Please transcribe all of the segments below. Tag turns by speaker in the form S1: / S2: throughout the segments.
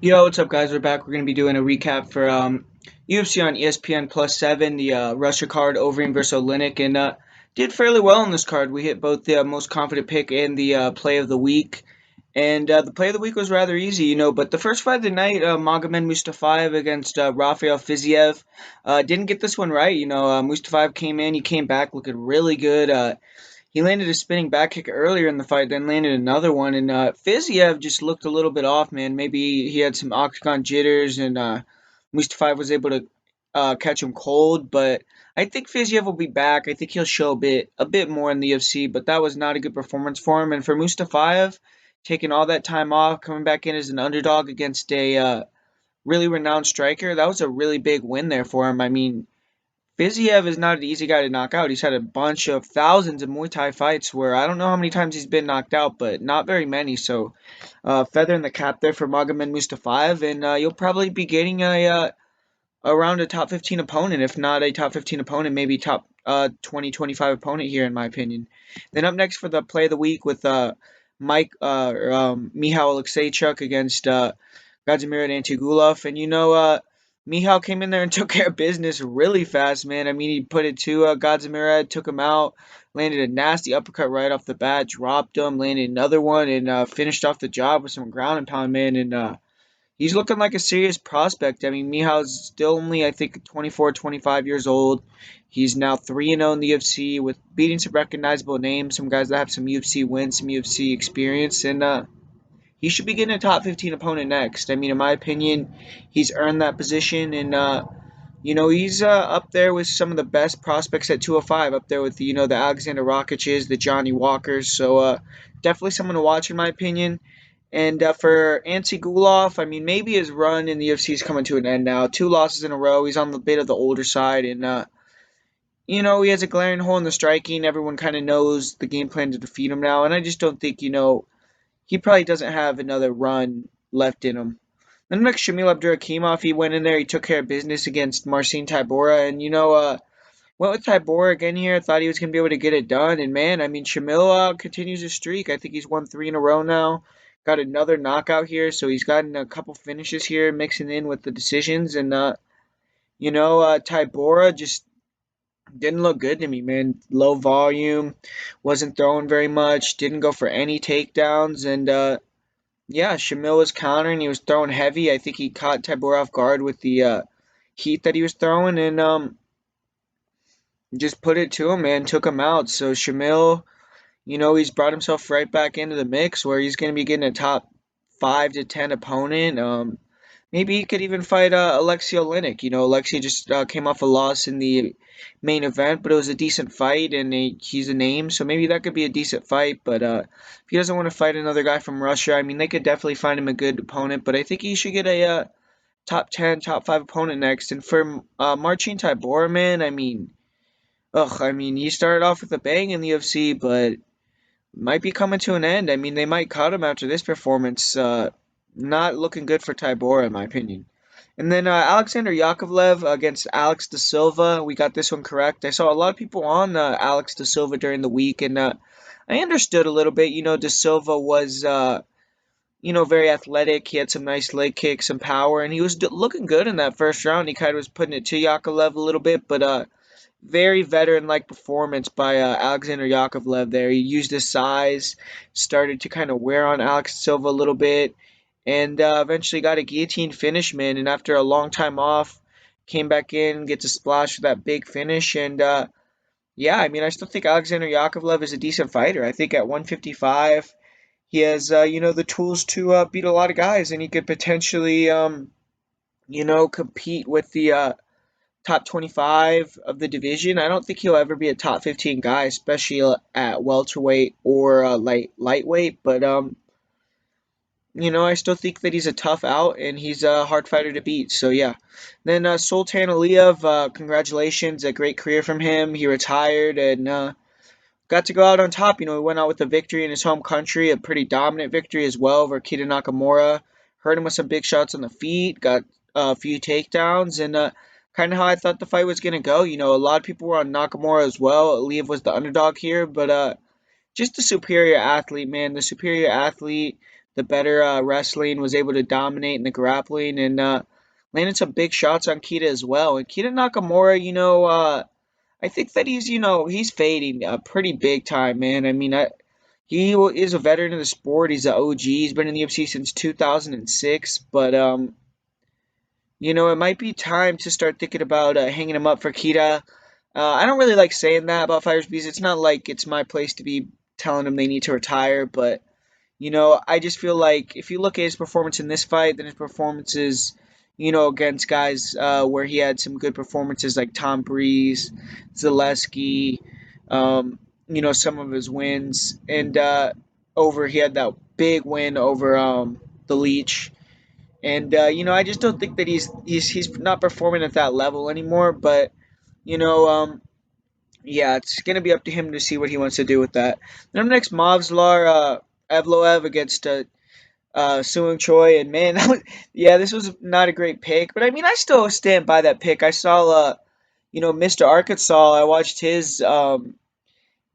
S1: Yo, what's up, guys? We're back. We're going to be doing a recap for UFC on ESPN Plus 7, the Russia card, Overeem versus Olienik, and did fairly well on this card. We hit both the most confident pick and the play of the week, and the play of the week was rather easy, but the first fight of the night, Magomed Mustafayev against Rafael Fiziev, didn't get this one right. Mustafayev came in, he came back looking really good. He landed a spinning back kick earlier in the fight, then landed another one, and Fiziev just looked a little bit off, man. Maybe he had some octagon jitters, and Mustafayev was able to catch him cold. But I think Fiziev will be back. I think he'll show a bit more in the UFC. But that was not a good performance for him. And for Mustafayev, taking all that time off, coming back in as an underdog against a really renowned striker, that was a really big win there for him. I mean, Fiziev is not an easy guy to knock out. He's had a bunch of thousands of Muay Thai fights where I don't know how many times he's been knocked out, but not very many. So, feather in the cap there for Magomed Mustafayev, and you'll probably be getting around a top 15 opponent, if not a top 15 opponent, maybe top 20, 25 opponent here, in my opinion. Then up next for the play of the week with Michal Oleksiejcuk against Gadzimir Antigulov, and Michal came in there and took care of business really fast, man. I mean, he put it to Gadzimir, took him out, landed a nasty uppercut right off the bat, dropped him, landed another one, and finished off the job with some ground and pound, man. And he's looking like a serious prospect. I mean, Mihal's still only, I think, 24, 25 years old. He's now 3-0 in the UFC with beating some recognizable names, some guys that have some UFC wins, some UFC experience, and he should be getting a top 15 opponent next. I mean, in my opinion, he's earned that position, and he's up there with some of the best prospects at 205, up there with the Alexander Rakic's, the Johnny Walkers. So definitely someone to watch, in my opinion. And for Ansi Gulov, I mean, maybe his run in the UFC is coming to an end now. Two losses in a row. He's on the bit of the older side, and he has a glaring hole in the striking. Everyone kind of knows the game plan to defeat him now, and I just don't think he probably doesn't have another run left in him. Then next, Shamil Abdurakhimov, he went in there, he took care of business against Marcin Tybura, and went with Tybura again here. Thought he was gonna be able to get it done, and man, I mean, Shamil continues his streak. I think he's won 3 in a row now. Got another knockout here, so he's gotten a couple finishes here, mixing in with the decisions, and Tybura just didn't look good to me, man. Low volume, wasn't throwing very much, didn't go for any takedowns, and yeah, Shamil was countering. He was throwing heavy. I think he caught Tybura off guard with the heat that he was throwing, and just put it to him, man. Took him out. So Shamil, he's brought himself right back into the mix where he's going to be getting a top 5 to 10 opponent. Maybe he could even fight Oleksiej Oleksiejcuk. Oleksiej just came off a loss in the main event, but it was a decent fight, and he's a name, so maybe that could be a decent fight. But if he doesn't want to fight another guy from Russia, I mean, they could definitely find him a good opponent. But I think he should get a top 10, top 5 opponent next. And for Marcin Tybura, man, I mean, he started off with a bang in the UFC, but might be coming to an end. I mean, they might cut him after this performance. Not looking good for Tybura, in my opinion. And then Alexander Yakovlev against Alex da Silva. We got this one correct. I saw a lot of people on Alex da Silva during the week, and I understood a little bit. Da Silva was, very athletic. He had some nice leg kicks, some power, and he was looking good in that first round. He kind of was putting it to Yakovlev a little bit, but very veteran-like performance by Alexander Yakovlev there. He used his size, started to kind of wear on Alex Silva a little bit, and eventually got a guillotine finish, man. And after a long time off, came back in, gets a splash with that big finish. And yeah, I mean, I still think Alexander Yakovlev is a decent fighter. I think at 155, he has the tools to beat a lot of guys, and he could potentially compete with the top 25 of the division. I don't think he'll ever be a top 15 guy, especially at welterweight or lightweight. But I still think that he's a tough out and he's a hard fighter to beat. So yeah. Then Sultan Aliyev, congratulations, a great career from him. He retired and got to go out on top. He went out with a victory in his home country, a pretty dominant victory as well over Kita Nakamura. Hurt him with some big shots on the feet, got a few takedowns, and kind of how I thought the fight was going to go. A lot of people were on Nakamura as well. Aliyev was the underdog here, but just the superior athlete, man. The superior athlete, the better wrestling, was able to dominate in the grappling, and landed some big shots on Kita as well. And Kita Nakamura, I think that he's fading pretty big time, man. I mean, is a veteran of the sport. He's an OG. He's been in the UFC since 2006, but it might be time to start thinking about hanging him up for Kita. I don't really like saying that about fighters because it's not like it's my place to be telling them they need to retire, but I just feel like if you look at his performance in this fight, then his performances, against guys where he had some good performances like Tom Breeze, Zaleski, some of his wins, and he had that big win over the Leech. And I just don't think that he's not performing at that level anymore. But you know, yeah, it's gonna be up to him to see what he wants to do with that. Then up next, Movslar Evloev against Suing Choi, and man, yeah, this was not a great pick, but I mean, I still stand by that pick. I saw, Mr. Arkansas. I watched his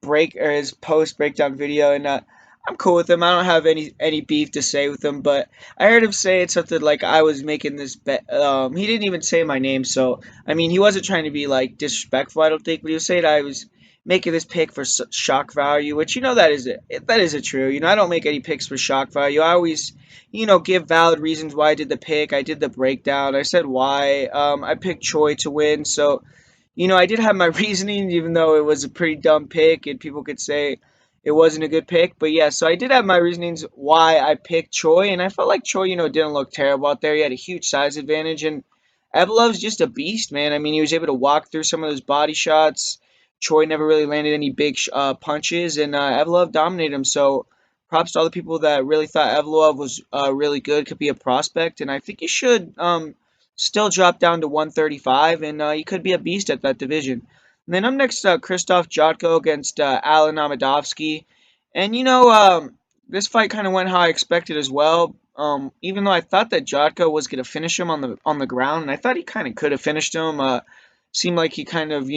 S1: break or his post breakdown video, and I'm cool with him. I don't have any beef to say with him, but I heard him say it something like I was making this bet. He didn't even say my name, so I mean he wasn't trying to be like disrespectful. I don't think, but he was saying I was making this pick for shock value, which that isn't true. I don't make any picks for shock value. I always give valid reasons why I did the pick. I did the breakdown. I said why. I picked Choi to win, so I did have my reasoning, even though it was a pretty dumb pick, and people could say it wasn't a good pick. But yeah, so I did have my reasonings why I picked Choi, and I felt like Choi, didn't look terrible out there. He had a huge size advantage, and Evolov's just a beast, man. I mean, he was able to walk through some of those body shots. Choi never really landed any big punches, and Evolov dominated him. So props to all the people that really thought Evolov was really good, could be a prospect, and I think he should. Still dropped down to 135, and he could be a beast at that division. And then up next, Krzysztof Jotko against Alan Amadovsky. And, this fight kind of went how I expected as well. Even though I thought that Jotko was going to finish him on the ground, and I thought he kind of could have finished him. Seemed like he kind of,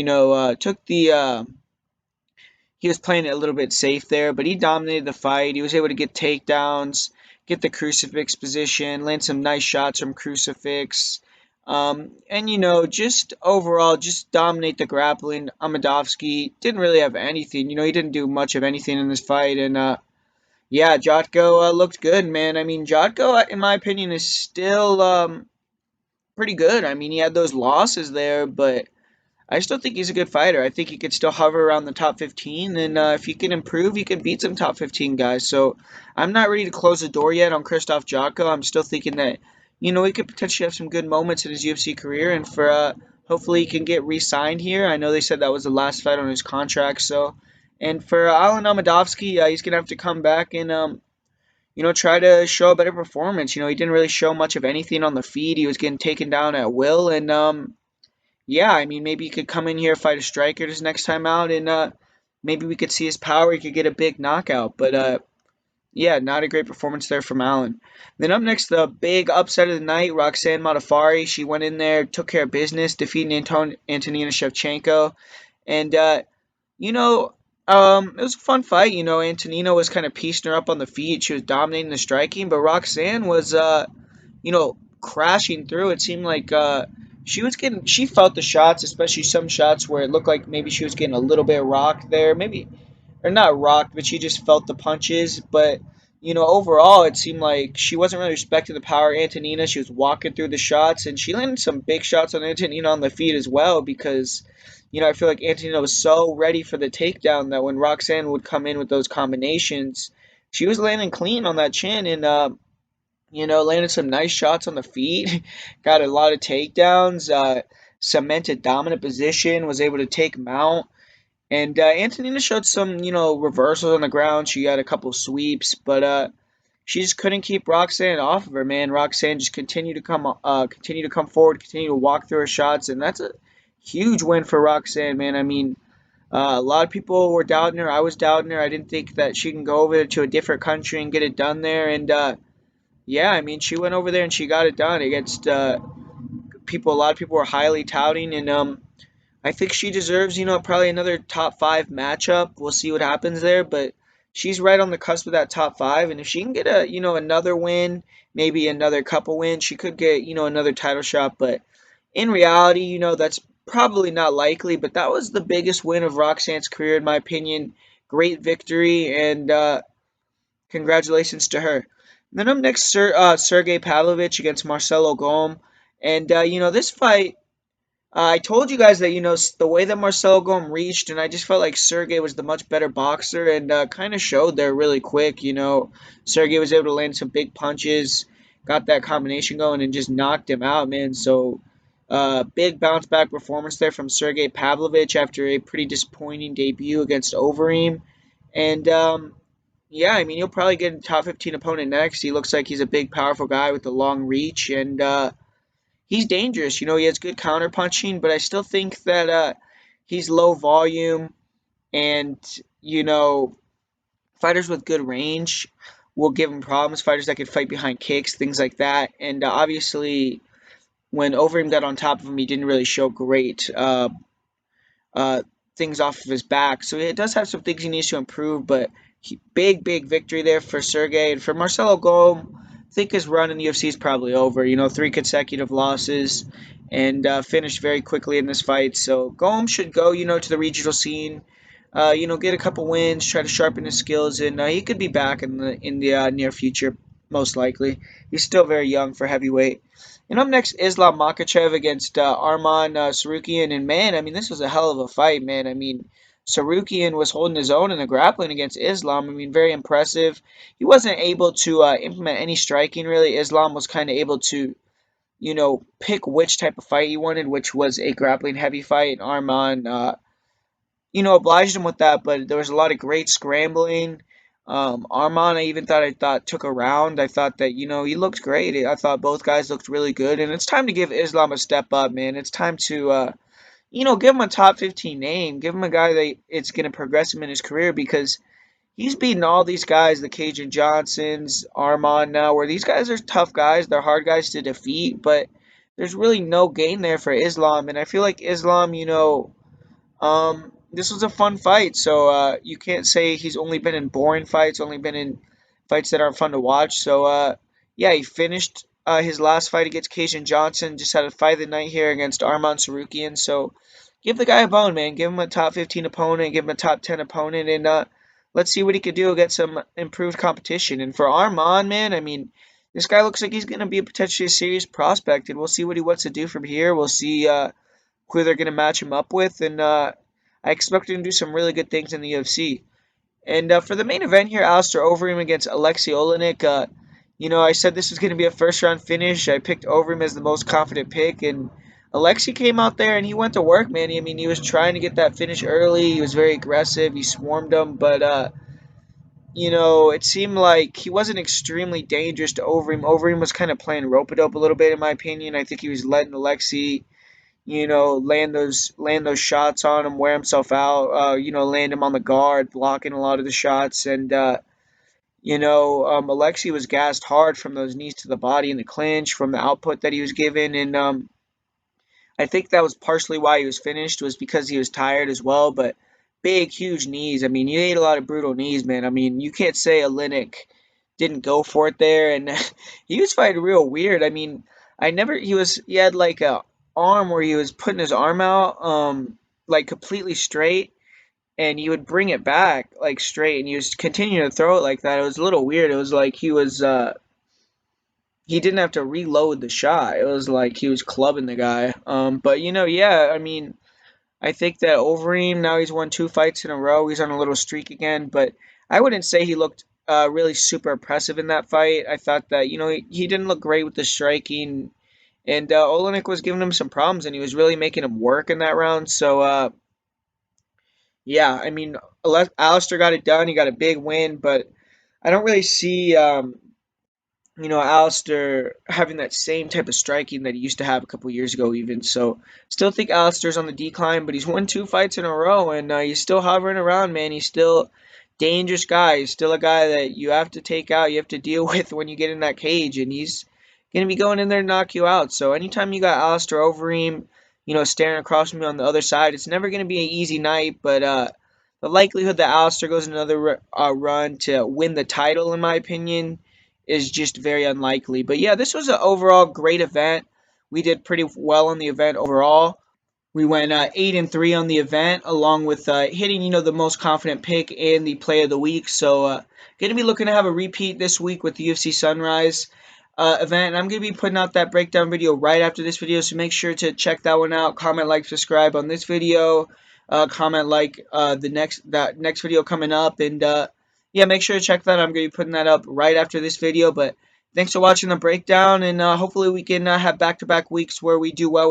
S1: took he was playing it a little bit safe there, but he dominated the fight. He was able to get takedowns, get the crucifix position, land some nice shots from crucifix. And just overall, just dominate the grappling. Amadovsky didn't really have anything. He didn't do much of anything in this fight. And yeah, Jotko looked good, man. I mean, Jotko, in my opinion, is still pretty good. I mean, he had those losses there, but I still think he's a good fighter. I think he could still hover around the top 15, and if he can improve, he can beat some top 15 guys. So I'm not ready to close the door yet on Krzysztof Jotko. I'm still thinking that, he could potentially have some good moments in his UFC career, and for hopefully he can get re-signed here. I know they said that was the last fight on his contract. So, and for Alan Amadovsky, he's gonna have to come back and try to show a better performance. He didn't really show much of anything on the feet. He was getting taken down at will, and yeah, I mean, maybe he could come in here, fight a striker his next time out, and maybe we could see his power. He could get a big knockout. But yeah, not a great performance there from Allen. Then up next, the big upset of the night, Roxanne Modafferi. She went in there, took care of business, defeating Antonina Shevchenko. And, it was a fun fight. Antonina was kind of piecing her up on the feet. She was dominating the striking, but Roxanne was, crashing through. It seemed like she felt the shots, especially some shots where it looked like maybe she was getting a little bit rocked there. Maybe, or not rocked, but she just felt the punches. But, overall, it seemed like she wasn't really respecting the power of Antonina. She was walking through the shots, and she landed some big shots on Antonina on the feet as well because, I feel like Antonina was so ready for the takedown that when Roxanne would come in with those combinations, she was landing clean on that chin and, landed some nice shots on the feet, got a lot of takedowns, cemented dominant position, was able to take mount. And Antonina showed some, reversals on the ground. She had a couple sweeps, but she just couldn't keep Roxanne off of her, man. Roxanne just continue to come forward, continue to walk through her shots, and that's a huge win for Roxanne, man. I mean, a lot of people were doubting her. I was doubting her. I didn't think that she can go over to a different country and get it done there. And yeah, I mean, she went over there and she got it done against people. A lot of people were highly touting, and I think she deserves, probably another top 5 matchup. We'll see what happens there, but she's right on the cusp of that top five. And if she can get a, another win, maybe another couple wins, she could get, another title shot. But in reality, that's probably not likely. But that was the biggest win of Roxanne's career, in my opinion. Great victory, and congratulations to her. Then up next, Sergey Pavlovich against Marcelo Golm. And, this fight, I told you guys that, the way that Marcelo Golm reached, and I just felt like Sergey was the much better boxer, and kind of showed there really quick. Sergey was able to land some big punches, got that combination going, and just knocked him out, man. So, big bounce back performance there from Sergey Pavlovich after a pretty disappointing debut against Overeem. And, yeah, I mean, he'll probably get a top 15 opponent next. He looks like he's a big, powerful guy with a long reach, and he's dangerous. He has good counter punching, but I still think that he's low volume, and you know, fighters with good range will give him problems. Fighters that could fight behind kicks, things like that. And obviously, when Overeem got on top of him, he didn't really show great uh, things off of his back. So it does have some things he needs to improve, but big victory there for Sergey. And for Marcelo Golm, I think his run in the UFC is probably over. Three consecutive losses and finished very quickly in this fight. So Golm should go, to the regional scene. Get a couple wins, try to sharpen his skills, and he could be back in the near future, most likely. He's still very young for heavyweight. And up next, Islam Makhachev against Arman Sarukian. And man, I mean, this was a hell of a fight, man. I mean, Sarukian was holding his own in the grappling against Islam. I mean, very impressive. He wasn't able to implement any striking, really. Islam was kind of able to, pick which type of fight he wanted, which was a grappling heavy fight. Arman obliged him with that, but there was a lot of great scrambling. Arman, I thought took a round. I thought that, he looked great. I thought both guys looked really good, and it's time to give Islam a step up, man. It's time to, give him a top 15 name. Give him a guy that it's going to progress him in his career because he's beaten all these guys, the Cajun Johnsons, Arman now, where these guys are tough guys. They're hard guys to defeat, but there's really no gain there for Islam, and I feel like Islam, this was a fun fight, so you can't say he's only been in boring fights, only been in fights that aren't fun to watch. So yeah, he finished his last fight against Cajun Johnson, just had a fight of the night here against Arman Sarukian. So give the guy a bone, man. Give him a top 15 opponent, give him a top 10 opponent, and let's see what he could do against some improved competition. And for Arman, man, I mean, this guy looks like he's going to be potentially a serious prospect, and we'll see what he wants to do from here. We'll see who they're going to match him up with, and I expect him to do some really good things in the UFC. And for the main event here, Alistair Overeem against Oleksiejcuk. I said this was going to be a first round finish. I picked Overeem as the most confident pick, and Alexi came out there and he went to work, man. I mean, he was trying to get that finish early. He was very aggressive. He swarmed him, but it seemed like he wasn't extremely dangerous to Overeem. Overeem was kind of playing rope-a-dope a little bit, in my opinion. I think he was letting Alexi land those shots on him, wear himself out, land him on the guard, blocking a lot of the shots. And, Alexi was gassed hard from those knees to the body in the clinch, from the output that he was given. And I think that was partially why he was finished, was because he was tired as well. But big, huge knees. I mean, you ate a lot of brutal knees, man. I mean, you can't say Olienik didn't go for it there. And he was fighting real weird. I mean, he had like a arm where he was putting his arm out like completely straight, and he would bring it back like straight, and he was continuing to throw it like that. It was a little weird. It was like he didn't have to reload the shot. It was like he was clubbing the guy. But yeah, I mean, I think that Overeem, now he's won 2 fights in a row. He's on a little streak again, but I wouldn't say he looked really super impressive in that fight. I thought that, he didn't look great with the striking, and Olenik was giving him some problems, and he was really making him work in that round. So, yeah, I mean, Alistair got it done. He got a big win, but I don't really see, Alistair having that same type of striking that he used to have a couple years ago, even. So, still think Alistair's on the decline, but he's won 2 fights in a row, and he's still hovering around, man. He's still dangerous guy. He's still a guy that you have to take out, you have to deal with when you get in that cage, and he's going to be going in there to knock you out. So, anytime you got Alistair Overeem, staring across from you on the other side, it's never going to be an easy night, but the likelihood that Alistair goes another run to win the title, in my opinion, is just very unlikely. But yeah, this was an overall great event. We did pretty well on the event overall. We went 8-3 on the event, along with hitting, the most confident pick and the play of the week. So, going to be looking to have a repeat this week with the UFC Sunrise event. And I'm going to be putting out that breakdown video right after this video. So make sure to check that one out. Comment, like, subscribe on this video. Comment, like that next video coming up. And yeah, make sure to check that. I'm going to be putting that up right after this video. But thanks for watching the breakdown. And hopefully we can have back-to-back weeks where we do well.